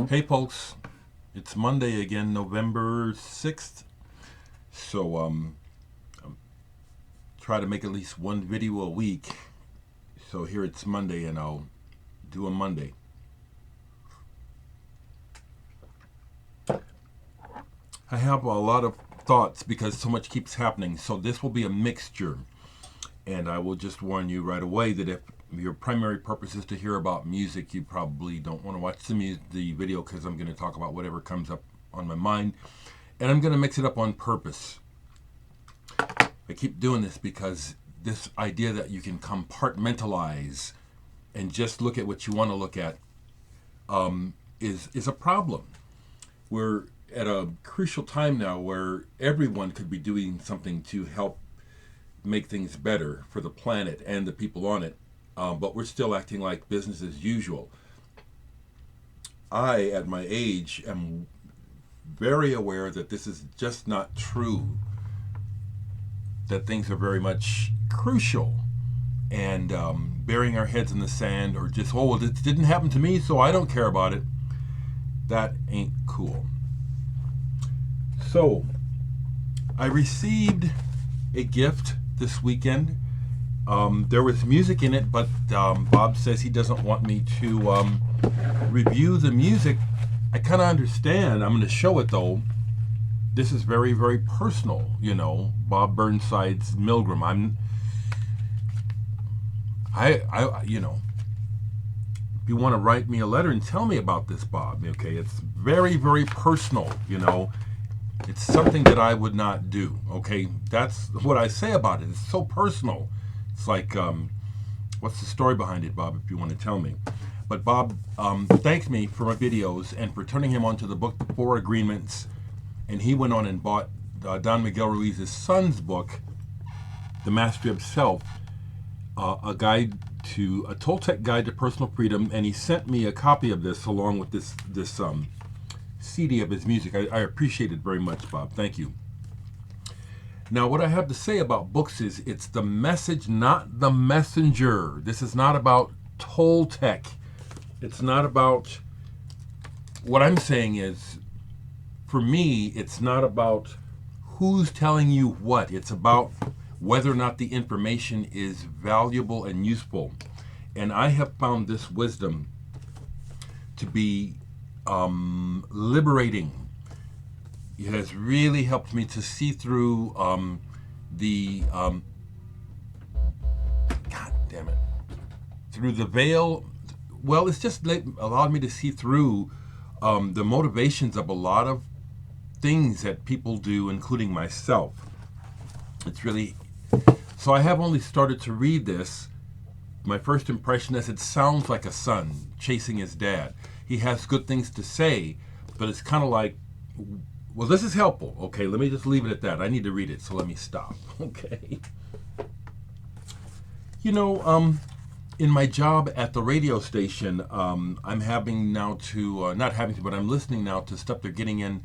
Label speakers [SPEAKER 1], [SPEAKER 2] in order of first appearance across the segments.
[SPEAKER 1] Hey folks, it's Monday again, November 6th. So try to make at least one video a week. So here it's Monday and I'll do a Monday. I have a lot of thoughts because so much keeps happening. So this will be a mixture. And I will just warn you right away that if your primary purpose is to hear about music, you probably don't want to watch the video because I'm going to talk about whatever comes up on my mind. And I'm going to mix it up on purpose. I keep doing this because this idea that you can compartmentalize and just look at what you want to look at is a problem. We're at a crucial time now where everyone could be doing something to help make things better for the planet and the people on it, but we're still acting like business as usual. I, at my age, am very aware that this is just not true, that things are very much crucial, and burying our heads in the sand or just, oh, well, it didn't happen to me, so I don't care about it, that ain't cool. So, I received a gift this weekend. There was music in it, but Bob says he doesn't want me to review the music. I kind of understand. I'm going to show it though. This is very, very personal, you know. Bob Burnside's Milgram. You know, if you want to write me a letter and tell me about this, Bob, okay, it's very, very personal, you know. It's something that I would not do, okay? That's what I say about it. It's so personal. It's like, what's the story behind it, Bob, if you want to tell me? But Bob thanked me for my videos and for turning him on to the book, The Four Agreements. And he went on and bought Don Miguel Ruiz's son's book, The Mastery of Self, a Toltec guide to personal freedom. And he sent me a copy of this along with this CD of his music. I appreciate it very much, Bob. Thank you. Now, what I have to say about books is it's the message, not the messenger. This is not about Toltec. It's not about, what I'm saying is, for me, it's not about who's telling you what. It's about whether or not the information is valuable and useful. And I have found this wisdom to be liberating. It has really helped me to see through God damn it, through the veil. Well, it's just allowed me to see through the motivations of a lot of things that people do, including myself. It's really, so I have only started to read this. My first impression is it sounds like a son chasing his dad. He has good things to say, but it's kind of like, well, this is helpful. Okay, let me just leave it at that. I need to read it, so let me stop. Okay. You know, in my job at the radio station, I'm having now to, not having to, but I'm listening now to stuff they're getting in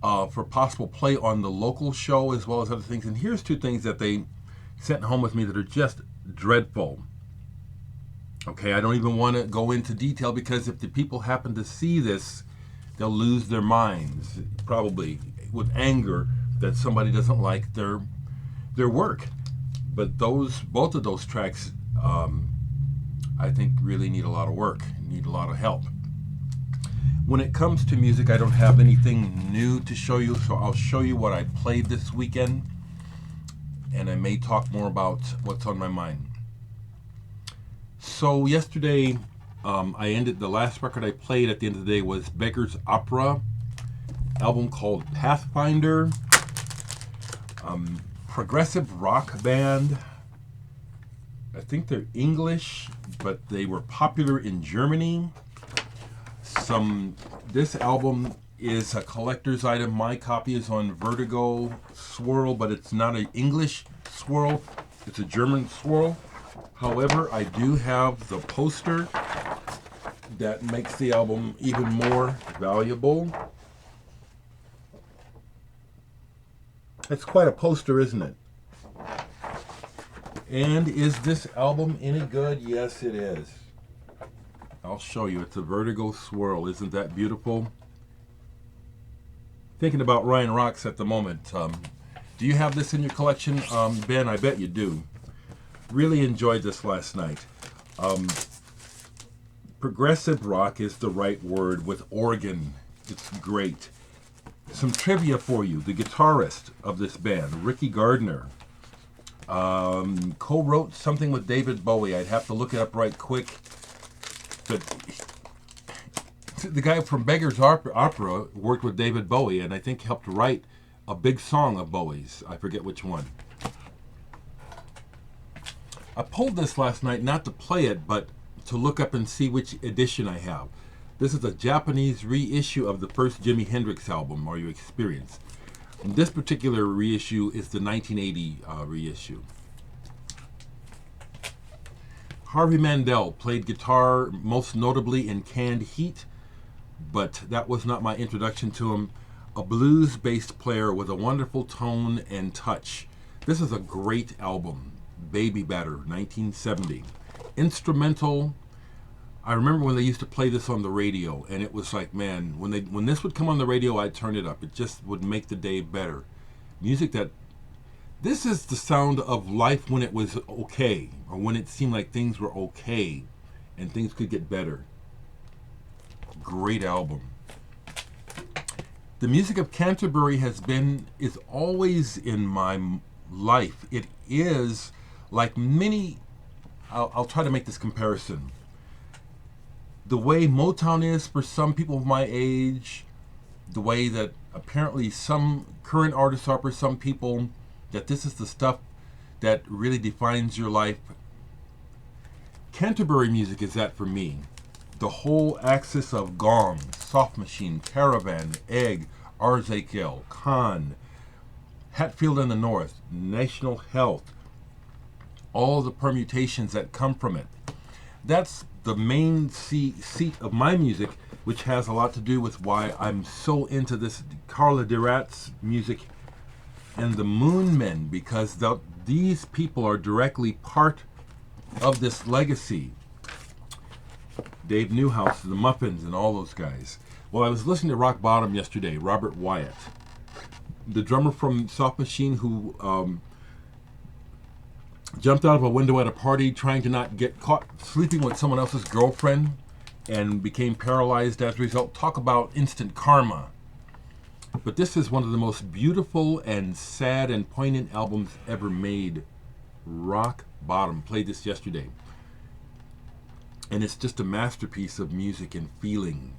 [SPEAKER 1] for possible play on the local show as well as other things. And here's two things that they sent home with me that are just dreadful. Okay, I don't even want to go into detail because if the people happen to see this, they'll lose their minds, probably with anger that somebody doesn't like their work. But both of those tracks, I think really need a lot of work, need a lot of help. When it comes to music, I don't have anything new to show you, so I'll show you what I played this weekend, and I may talk more about what's on my mind. So yesterday, the last record I played at the end of the day was Beggars Opera, album called Pathfinder, progressive rock band. I think they're English, but they were popular in Germany. This album is a collector's item. My copy is on Vertigo Swirl, but it's not an English swirl, it's a German swirl. However, I do have the poster that makes the album even more valuable. It's quite a poster, isn't it? And is this album any good? Yes, it is. I'll show you. It's a Vertigo Swirl. Isn't that beautiful? Thinking about Ryan Rocks at the moment. Do you have this in your collection, Ben? I bet you do. Really enjoyed this last night. Progressive rock is the right word with organ. It's great. Some trivia for you. The guitarist of this band, Ricky Gardner, co-wrote something with David Bowie. I'd have to look it up right quick. But the guy from Beggars Opera worked with David Bowie and I think helped write a big song of Bowie's. I forget which one. I pulled this last night not to play it, but to look up and see which edition I have. This is a Japanese reissue of the first Jimi Hendrix album, Are You Experienced? And this particular reissue is the 1980 reissue. Harvey Mandel played guitar most notably in Canned Heat, but that was not my introduction to him. A blues-based player with a wonderful tone and touch. This is a great album. Baby Batter, 1970. Instrumental. I remember when they used to play this on the radio, and it was like, man, when this would come on the radio, I'd turn it up. It just would make the day better. Music that, this is the sound of life when it was okay, or when it seemed like things were okay, and things could get better. Great album. The music of Canterbury is always in my life. It is like many, I'll try to make this comparison. The way Motown is for some people of my age, the way that apparently some current artists are for some people, that this is the stuff that really defines your life. Canterbury music is that for me. The whole axis of Gong, Soft Machine, Caravan, Egg, Arzekiel, Khan, Hatfield in the North, National Health, all the permutations that come from it. That's the main seat of my music, which has a lot to do with why I'm so into this Carla Dereck's music and the Moon Men, because these people are directly part of this legacy. Dave Newhouse, the Muffins, and all those guys. Well, I was listening to Rock Bottom yesterday, Robert Wyatt, the drummer from Soft Machine, who jumped out of a window at a party trying to not get caught sleeping with someone else's girlfriend and became paralyzed as a result. Talk about instant karma. But this is one of the most beautiful and sad and poignant albums ever made. Rock Bottom. Played this yesterday. And it's just a masterpiece of music and feeling.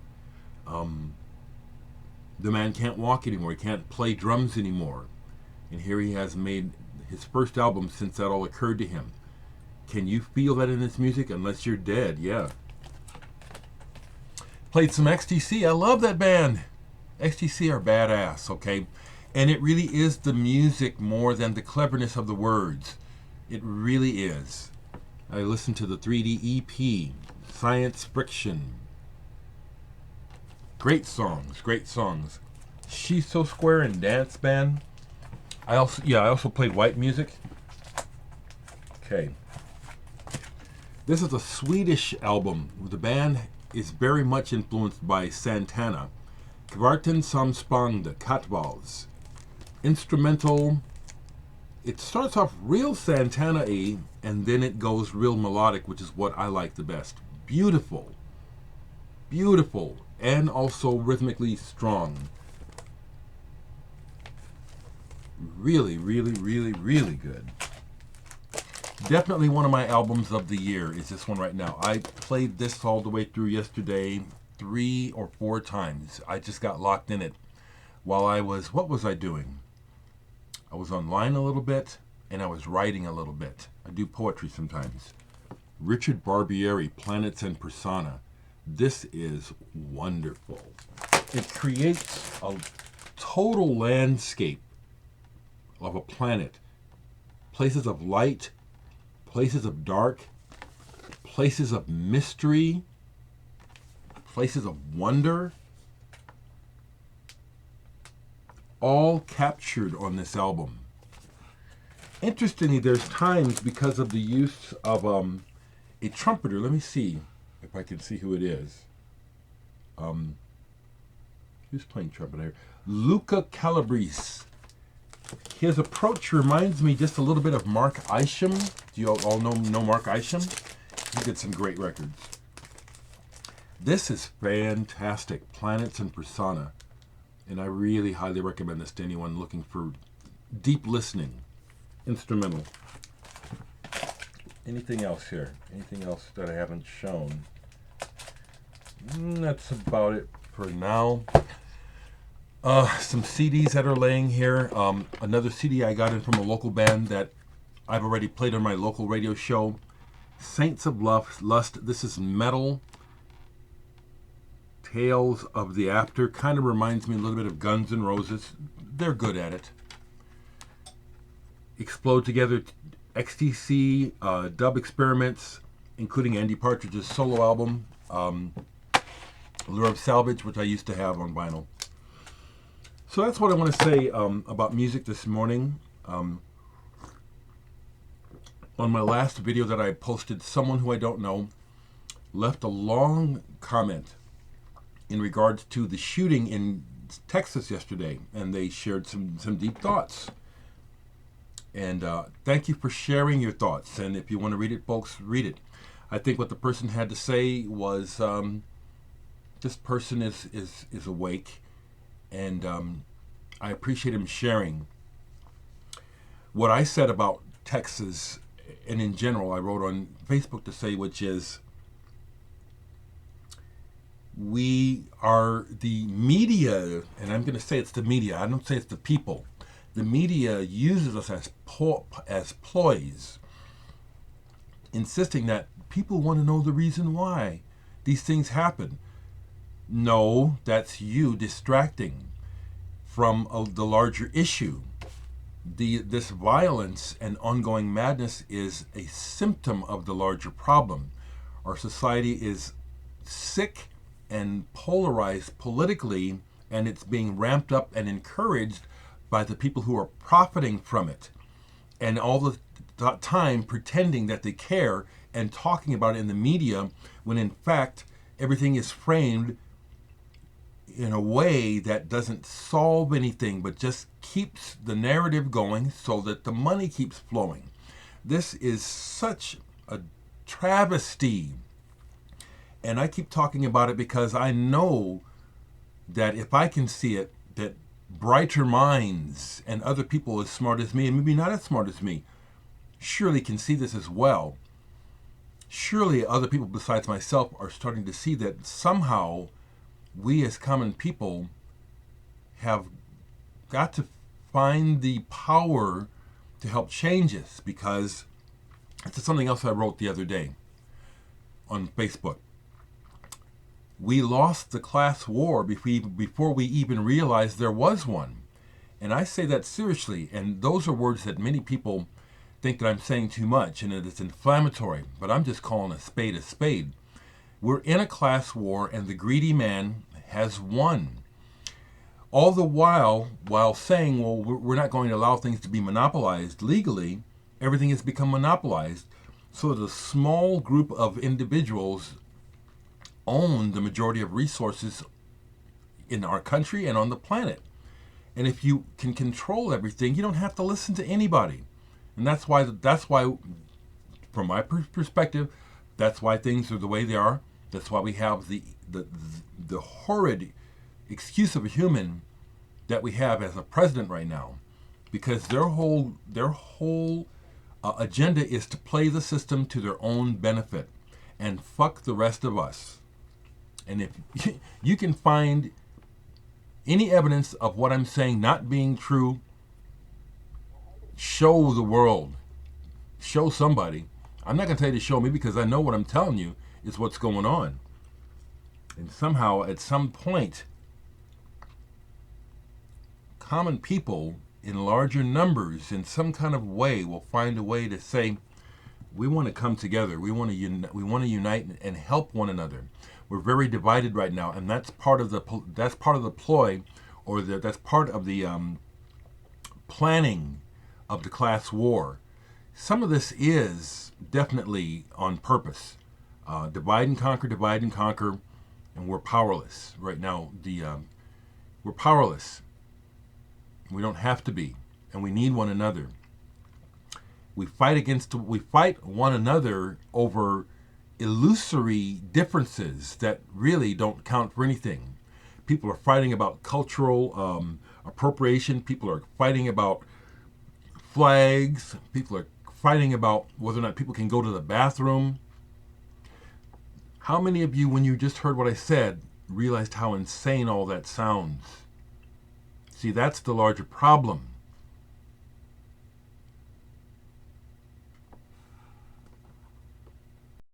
[SPEAKER 1] The man can't walk anymore. He can't play drums anymore. And here he has made his first album since that all occurred to him. Can you feel that in his music? Unless you're dead, yeah. Played some XTC. I love that band. XTC are badass, okay? And it really is the music more than the cleverness of the words. It really is. I listened to the 3D EP, Science Friction. Great songs, great songs. She's So Square and Dance Band. I also played white music. Okay. This is a Swedish album. The band is very much influenced by Santana. Kvarten som sprang de Katvals. Instrumental. It starts off real Santana-y, and then it goes real melodic, which is what I like the best. Beautiful. Beautiful. And also rhythmically strong. Really, really, really, really good. Definitely one of my albums of the year is this one right now. I played this all the way through yesterday 3 or 4 times. I just got locked in it while what was I doing? I was online a little bit and I was writing a little bit. I do poetry sometimes. Richard Barbieri, Planets and Persona. This is wonderful. It creates a total landscape of a planet. Places of light, places of dark, places of mystery, places of wonder, all captured on this album. Interestingly, there's times because of the use of a trumpeter. Let me see. if I can see who it is. Who's playing trumpet here? Luca Calabrese. His approach reminds me just a little bit of Mark Isham. Do you all know Mark Isham? He did some great records. This is fantastic. Planets and Persona. And I really highly recommend this to anyone looking for deep listening. Instrumental. Anything else here? Anything else that I haven't shown? That's about it for now. Some CDs that are laying here. Another CD I got in from a local band that I've already played on my local radio show. Saints of Lust. This is metal. Tales of the After. Kind of reminds me a little bit of Guns N' Roses. They're good at it. Explode Together. XTC. Dub Experiments, including Andy Partridge's solo album. Lure of Salvage, which I used to have on vinyl. So that's what I want to say about music this morning. On my last video that I posted, someone who I don't know left a long comment in regards to the shooting in Texas yesterday, and they shared some deep thoughts. And thank you for sharing your thoughts. And if you want to read it, folks, read it. I think what the person had to say was, this person is awake, and I appreciate him sharing. What I said about Texas, and in general, I wrote on Facebook to say, which is, we are the media, and I'm going to say it's the media. I don't say it's the people. The media uses us as ploys, insisting that people want to know the reason why these things happen. No, that's you distracting from the larger issue. This violence and ongoing madness is a symptom of the larger problem. Our society is sick and polarized politically, and it's being ramped up and encouraged by the people who are profiting from it, and all the time pretending that they care and talking about it in the media, when in fact everything is framed in a way that doesn't solve anything, but just keeps the narrative going so that the money keeps flowing. This is such a travesty. And I keep talking about it because I know that if I can see it, that brighter minds and other people as smart as me, and maybe not as smart as me, surely can see this as well. Surely other people besides myself are starting to see that somehow we as common people have got to find the power to help change this, because it's something else I wrote the other day on Facebook. We lost the class war before we even realized there was one. And I say that seriously, and those are words that many people think that I'm saying too much and that it's inflammatory, but I'm just calling a spade a spade. We're in a class war, and the greedy man has won. All the while saying, well, we're not going to allow things to be monopolized legally, everything has become monopolized, so that a small group of individuals own the majority of resources in our country and on the planet. And if you can control everything, you don't have to listen to anybody. And that's why, from my perspective, that's why things are the way they are. That's why we have the horrid excuse of a human that we have as a president right now, because their whole agenda is to play the system to their own benefit and fuck the rest of us. And if you can find any evidence of what I'm saying not being true, show the world, show somebody. I'm not going to tell you to show me, because I know what I'm telling you is what's going on. And somehow, at some point, common people in larger numbers, in some kind of way, will find a way to say, we want to come together. We want to unite and help one another. We're very divided right now, and that's part of the ploy, or that's part of the planning of the class war. Some of this is definitely on purpose. divide and conquer, and we're powerless right now. We're powerless. We don't have to be, and we need one another. We fight one another over illusory differences that really don't count for anything. People are fighting about cultural appropriation. People are fighting about flags. People are fighting about whether or not people can go to the bathroom. How many of you, when you just heard what I said, realized how insane all that sounds? See, that's the larger problem.